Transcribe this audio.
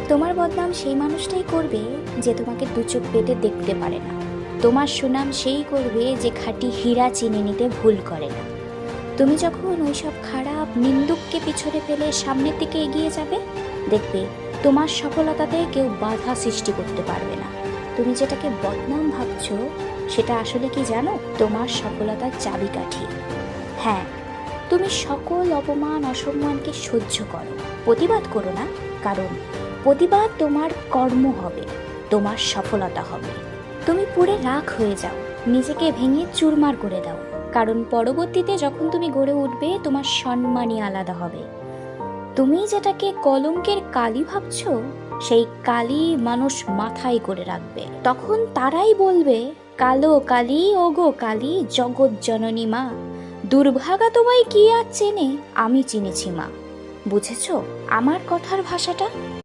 তোমার বদনাম সেই মানুষটাই করবে যে তোমাকে দু চোখ পেতে দেখতে পারে না। তোমার সুনাম সেই করবে যে খাঁটি হীরা চিনে নিতে ভুল করে না। তুমি যখন ওইসব খারাপ নিন্দুককে পিছনে ফেলে সামনের দিকে এগিয়ে যাবে, দেখবে তোমার সফলতাতে কেউ বাধা সৃষ্টি করতে পারবে না। তুমি যেটাকে বদনাম ভাবছো সেটা আসলে কি জানো? তোমার সফলতার চাবিকাঠি। হ্যাঁ, তুমি সকল অপমান অসম্মানকে সহ্য করো, প্রতিবাদ করো না, কারণ প্রতিবাদ তোমার কর্ম হবে, তোমার সফলতা হবে। তুমি পুড়ে রাখ হয়ে যাও, নিজেকে ভেঙে চুরমার করে দাও, কারণ পরবর্তীতে যখন তুমি গড়ে উঠবে তোমার সম্মানই আলাদা হবে। তুমি যেটাকে কলঙ্কের কালি ভাবছো সেই কালি মানুষ মাথায় করে রাখবে, তখন তারাই বলবে, কালো কালি ওগো কালি জগৎ জননী মা, দুর্ভাগা তোমায় কি আর চেনে, আমি চিনেছি মা। বুঝেছো আমার কথার ভাষাটা?